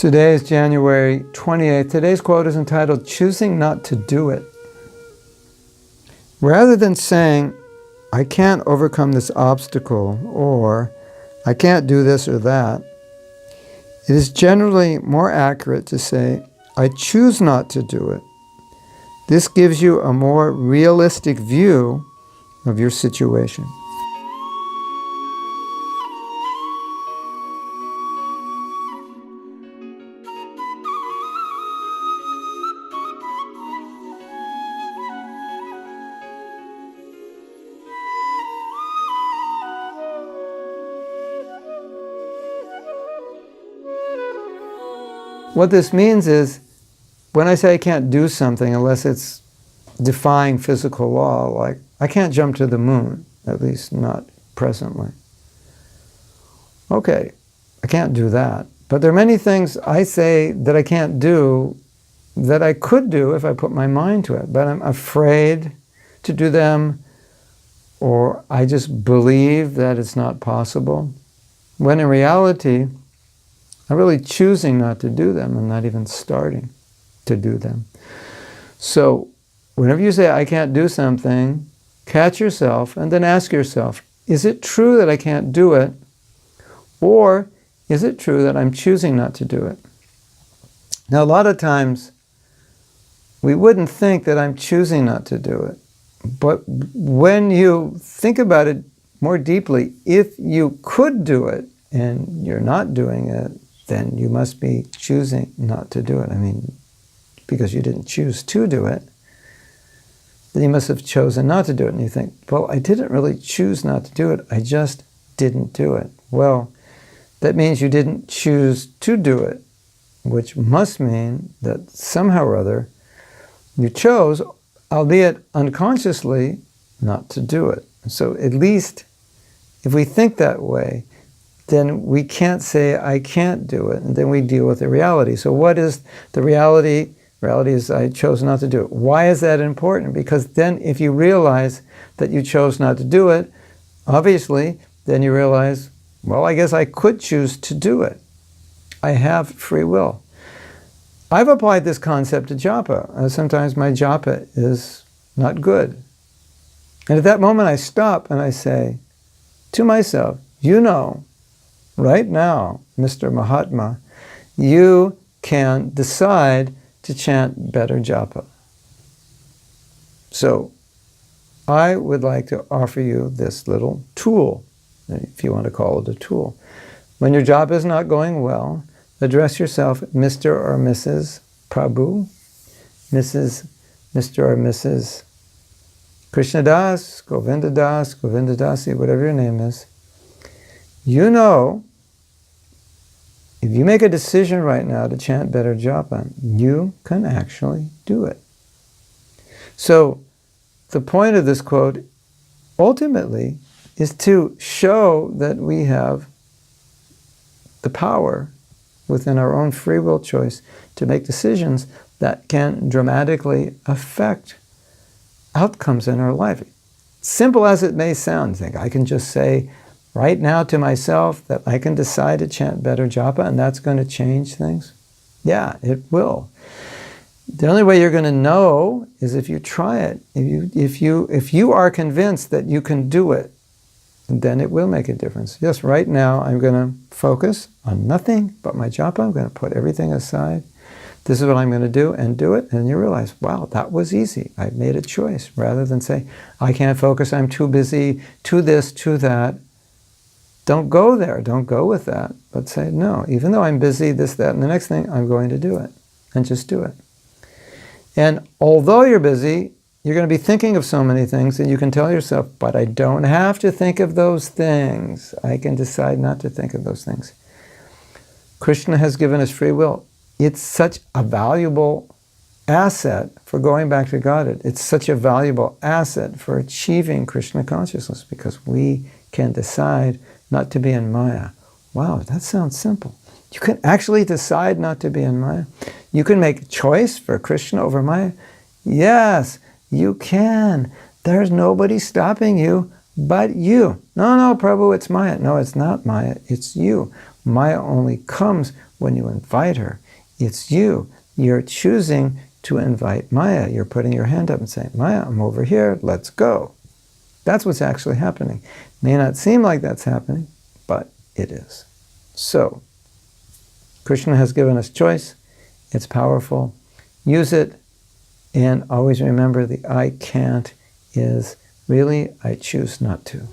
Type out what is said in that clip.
Today is January 28th. Today's quote is entitled, "Choosing Not to Do It." Rather than saying, "I can't overcome this obstacle," or "I can't do this or that," it is generally more accurate to say, "I choose not to do it." This gives you a more realistic view of your situation. What this means is, when I say I can't do something unless it's defying physical law, like I can't jump to the moon, at least not presently. Okay, I can't do that. But there are many things I say that I can't do that I could do if I put my mind to it, but I'm afraid to do them, or I just believe that it's not possible, when in reality, I'm really choosing not to do them and not even starting to do them. So whenever you say, "I can't do something," catch yourself and then ask yourself, is it true that I can't do it? Or is it true that I'm choosing not to do it? Now, a lot of times, we wouldn't think that I'm choosing not to do it. But when you think about it more deeply, if you could do it and you're not doing it, then you must be choosing not to do it. I mean, because you didn't choose to do it, then you must have chosen not to do it. And you think, well, I didn't really choose not to do it, I just didn't do it. Well, that means you didn't choose to do it, which must mean that somehow or other you chose, albeit unconsciously, not to do it. So at least if we think that way, then we can't say, "I can't do it," and then we deal with the reality. So what is the reality? Reality is I chose not to do it. Why is that important? Because then if you realize that you chose not to do it, obviously, then you realize, well, I guess I could choose to do it. I have free will. I've applied this concept to japa. Sometimes my japa is not good. And at that moment I stop and I say to myself, you know, right now, Mr. Mahatma, you can decide to chant better japa. So I would like to offer you this little tool, if you want to call it a tool. When your japa is not going well, address yourself Mr. or Mrs. Prabhu, Mr. or Mrs. Krishnadas, Govindadas, Govindadasi, whatever your name is. You know, if you make a decision right now to chant better japa, you can actually do it. So the point of this quote ultimately is to show that we have the power within our own free will choice to make decisions that can dramatically affect outcomes in our life. Simple as it may sound, think I can just say right now to myself that I can decide to chant better japa and that's going to change things? Yeah, it will. The only way you're going to know is if you try it. If you are convinced that you can do it, then it will make a difference. Yes, right now I'm going to focus on nothing but my japa. I'm going to put everything aside. This is what I'm going to do, and you realize, wow, that was easy. I made a choice, rather than say, I can't focus, I'm too busy, to this, to that. Don't go there, don't go with that, but say, no, even though I'm busy, this, that, and the next thing, I'm going to do it, and just do it. And although you're busy, you're going to be thinking of so many things, and you can tell yourself, but I don't have to think of those things. I can decide not to think of those things. Krishna has given us free will. It's such a valuable asset for going back to Godhead. It's such a valuable asset for achieving Krishna consciousness, because we can decide not to be in Maya. Wow, that sounds simple. You can actually decide not to be in Maya. You can make a choice for Krishna over Maya. Yes, you can. There's nobody stopping you but you. No, Prabhu, it's Maya. No, it's not Maya, it's you. Maya only comes when you invite her. It's you. You're choosing to invite Maya. You're putting your hand up and saying, Maya, I'm over here, let's go. That's what's actually happening. May not seem like that's happening, but it is. So, Krishna has given us choice. It's powerful. Use it, and always remember the I can't is really I choose not to.